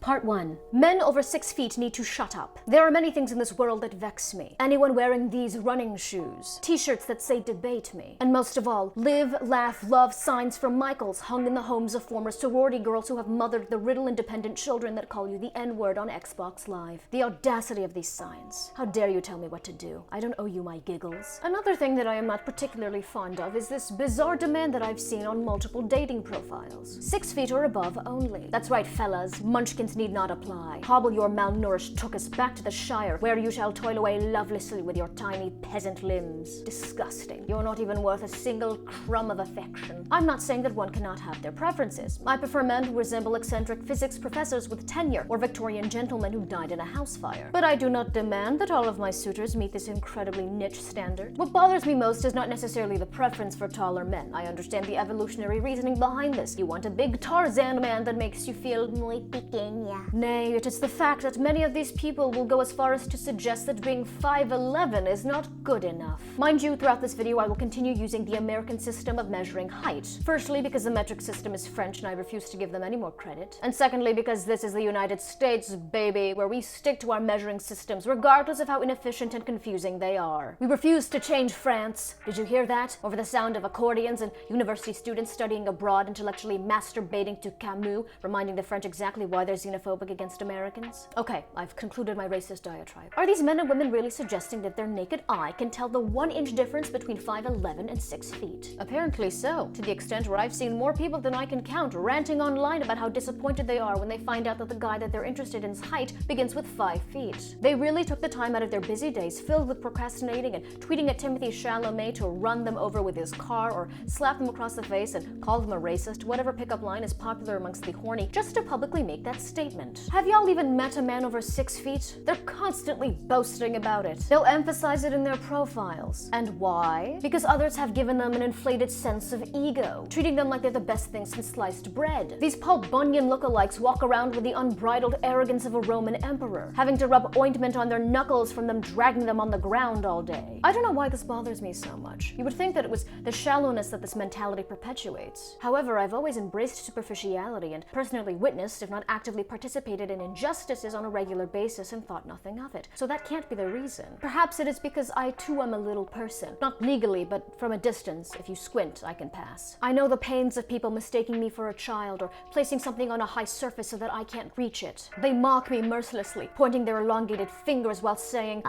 Part 1. Men over 6 feet need to shut up. There are many things in this world that vex me. Anyone wearing these running shoes, t-shirts that say debate me, and most of all, live, laugh, love signs from Michaels hung in the homes of former sorority girls who have mothered the riddle-independent children that call you the N-word on Xbox Live. The audacity of these signs. How dare you tell me what to do? I don't owe you my giggles. Another thing that I am not particularly fond of is this bizarre demand that I've seen on multiple dating profiles. 6 feet or above only. That's right, fellas. Munchkins need not apply. Hobble your malnourished tuchus back to the Shire, where you shall toil away lovelessly with your tiny peasant limbs. Disgusting. You're not even worth a single crumb of affection. I'm not saying that one cannot have their preferences. I prefer men who resemble eccentric physics professors with tenure or Victorian gentlemen who died in a house fire. But I do not demand that all of my suitors meet this incredibly niche standard. What bothers me most is not necessarily the preference for taller men. I understand the evolutionary reasoning behind this. You want a big Tarzan man that makes you feel muy pequeña. Nay, it is the fact that many of these people will go as far as to suggest that being 5'11" is not good enough. Mind you, throughout this video I will continue using the American system of measuring height. Firstly, because the metric system is French and I refuse to give them any more credit. And secondly, because this is the United States, baby, where we stick to our measuring systems regardless of how inefficient and confusing they are. We refuse to change France. Did you hear that? Over the sound of accordions and university students studying abroad intellectually masturbating to Camus, reminding the French exactly why they're xenophobic against Americans. Okay, I've concluded my racist diatribe. Are these men and women really suggesting that their naked eye can tell the 1-inch difference between 5'11" and 6 feet? Apparently so, to the extent where I've seen more people than I can count ranting online about how disappointed they are when they find out that the guy that they're interested in's height begins with 5 feet. They really took the time out of their busy days filled with procrastinating and tweeting at Timothy Chalamet to run them over with his car or slap them across the face and call them a racist, whatever pickup line is popular amongst the horny, just to publicly make that statement. Have y'all even met a man over 6 feet? They're constantly boasting about it. They'll emphasize it in their profiles. And why? Because others have given them an inflated sense of ego, treating them like they're the best thing since sliced bread. These Paul Bunyan lookalikes walk around with the unbridled arrogance of a Roman emperor, having to rub ointment on their knuckles from them dragging them on the ground all day. I don't know why this bothers me so much. You would think that it was the shallowness that this mentality perpetuates. However, I've always embraced superficiality and personally witnessed, if not actively participated in injustices on a regular basis and thought nothing of it. So that can't be the reason. Perhaps it is because I too am a little person. Not legally, but from a distance. If you squint, I can pass. I know the pains of people mistaking me for a child or placing something on a high surface so that I can't reach it. They mock me mercilessly, pointing their elongated fingers while saying,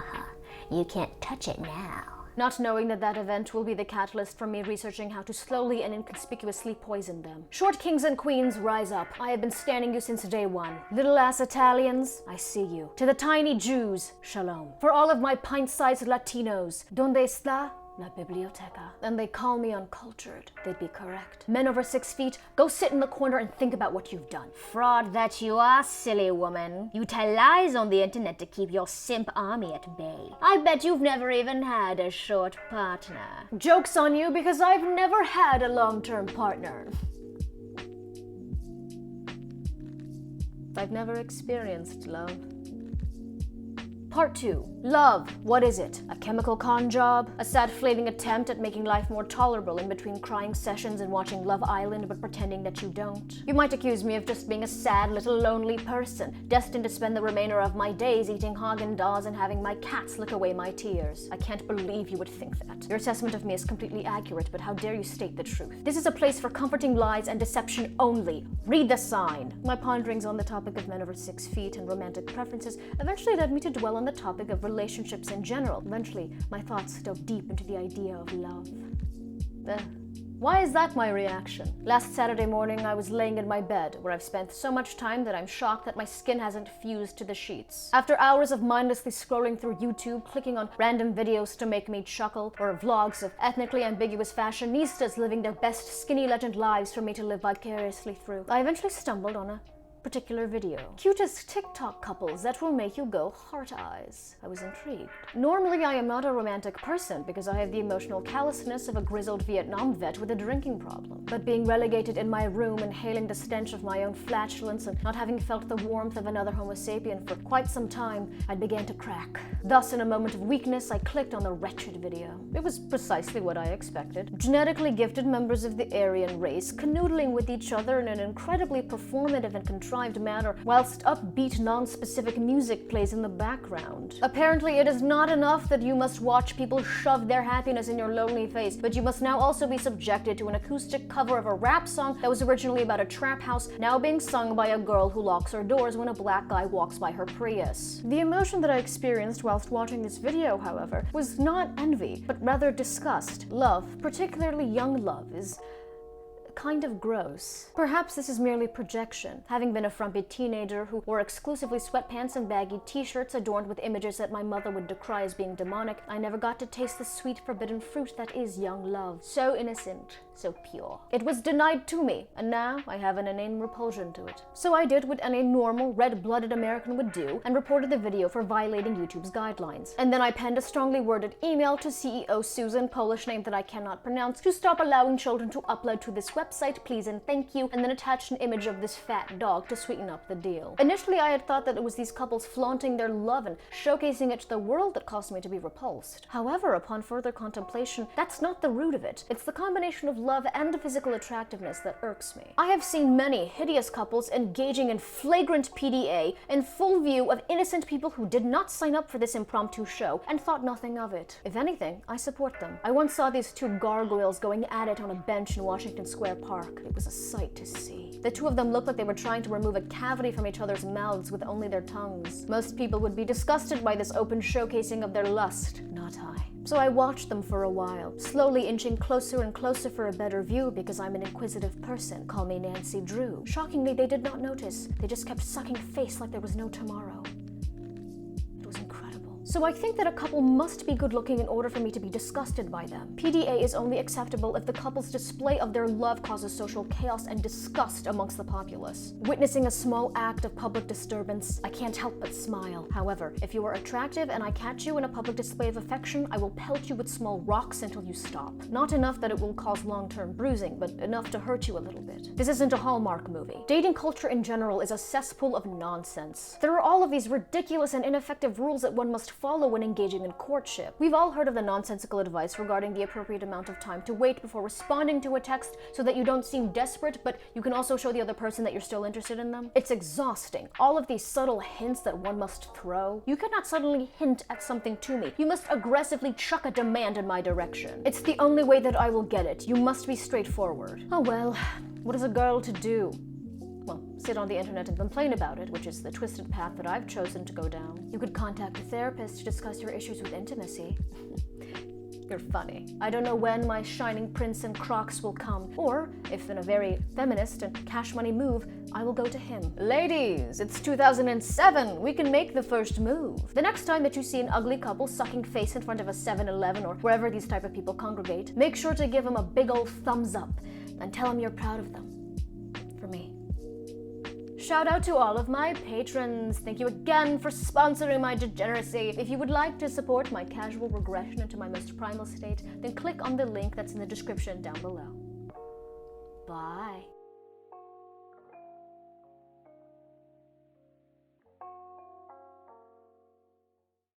"You can't touch it now." Not knowing that that event will be the catalyst for me researching how to slowly and inconspicuously poison them. Short kings and queens, rise up. I have been standing you since day one. Little ass Italians, I see you. To the tiny Jews, shalom. For all of my pint-sized Latinos, donde está la biblioteca? And they call me uncultured. They'd be correct. Men over 6 feet, go sit in the corner and think about what you've done. Fraud that you are, silly woman. You tell lies on the internet to keep your simp army at bay. I bet you've never even had a short partner. Joke's on you because I've never had a long-term partner. I've never experienced love. Part 2. Love. What is it? A chemical con job? A sad fleeting attempt at making life more tolerable in between crying sessions and watching Love Island but pretending that you don't? You might accuse me of just being a sad little lonely person, destined to spend the remainder of my days eating Haagen-Dazs and having my cats lick away my tears. I can't believe you would think that. Your assessment of me is completely accurate, but how dare you state the truth? This is a place for comforting lies and deception only. Read the sign. My ponderings on the topic of men over 6 feet and romantic preferences eventually led me to dwell on the topic of relationships in general. Eventually, my thoughts dove deep into the idea of love. Why is that my reaction? Last Saturday morning, I was laying in my bed, where I've spent so much time that I'm shocked that my skin hasn't fused to the sheets. After hours of mindlessly scrolling through YouTube, clicking on random videos to make me chuckle, or vlogs of ethnically ambiguous fashionistas living their best skinny legend lives for me to live vicariously through, I eventually stumbled on a particular video. Cutest TikTok couples that will make you go heart eyes. I was intrigued. Normally I am not a romantic person because I have the emotional callousness of a grizzled Vietnam vet with a drinking problem. But being relegated in my room, inhaling the stench of my own flatulence and not having felt the warmth of another Homo sapien for quite some time, I began to crack. Thus, in a moment of weakness, I clicked on the wretched video. It was precisely what I expected. Genetically gifted members of the Aryan race canoodling with each other in an incredibly performative and controlled contrived manner, whilst upbeat, non-specific music plays in the background. Apparently, it is not enough that you must watch people shove their happiness in your lonely face, but you must now also be subjected to an acoustic cover of a rap song that was originally about a trap house, now being sung by a girl who locks her doors when a black guy walks by her Prius. The emotion that I experienced whilst watching this video, however, was not envy, but rather disgust. Love, particularly young love, is kind of gross. Perhaps this is merely projection. Having been a frumpy teenager who wore exclusively sweatpants and baggy t-shirts adorned with images that my mother would decry as being demonic, I never got to taste the sweet forbidden fruit that is young love. So innocent, so pure. It was denied to me, and now I have an inane repulsion to it. So I did what any normal, red-blooded American would do, and reported the video for violating YouTube's guidelines. And then I penned a strongly worded email to CEO Susan, Polish name that I cannot pronounce, to stop allowing children to upload to this website, please and thank you, and then attached an image of this fat dog to sweeten up the deal. Initially, I had thought that it was these couples flaunting their love and showcasing it to the world that caused me to be repulsed. However, upon further contemplation, that's not the root of it. It's the combination of love and physical attractiveness that irks me. I have seen many hideous couples engaging in flagrant PDA in full view of innocent people who did not sign up for this impromptu show and thought nothing of it. If anything, I support them. I once saw these two gargoyles going at it on a bench in Washington Square Park. It was a sight to see. The two of them looked like they were trying to remove a cavity from each other's mouths with only their tongues. Most people would be disgusted by this open showcasing of their lust. Not I. So I watched them for a while, slowly inching closer and closer for a better view because I'm an inquisitive person. Call me Nancy Drew. Shockingly, they did not notice. They just kept sucking face like there was no tomorrow. It was incredible. So I think that a couple must be good looking in order for me to be disgusted by them. PDA is only acceptable if the couple's display of their love causes social chaos and disgust amongst the populace. Witnessing a small act of public disturbance, I can't help but smile. However, if you are attractive and I catch you in a public display of affection, I will pelt you with small rocks until you stop. Not enough that it will cause long-term bruising, but enough to hurt you a little bit. This isn't a Hallmark movie. Dating culture in general is a cesspool of nonsense. There are all of these ridiculous and ineffective rules that one must follow when engaging in courtship. We've all heard of the nonsensical advice regarding the appropriate amount of time to wait before responding to a text so that you don't seem desperate, but you can also show the other person that you're still interested in them. It's exhausting. All of these subtle hints that one must throw. You cannot suddenly hint at something to me. You must aggressively chuck a demand in my direction. It's the only way that I will get it. You must be straightforward. Oh well, what is a girl to do? Well, sit on the internet and complain about it, which is the twisted path that I've chosen to go down. You could contact a therapist to discuss your issues with intimacy. You're funny. I don't know when my shining prince and Crocs will come, or if in a very feminist and cash money move, I will go to him. Ladies, it's 2007. We can make the first move. The next time that you see an ugly couple sucking face in front of a 7-Eleven or wherever these type of people congregate, make sure to give them a big old thumbs up and tell them you're proud of them. For me. Shout out to all of my patrons. Thank you again for sponsoring my degeneracy. If you would like to support my casual regression into my most primal state, then click on the link that's in the description down below. Bye.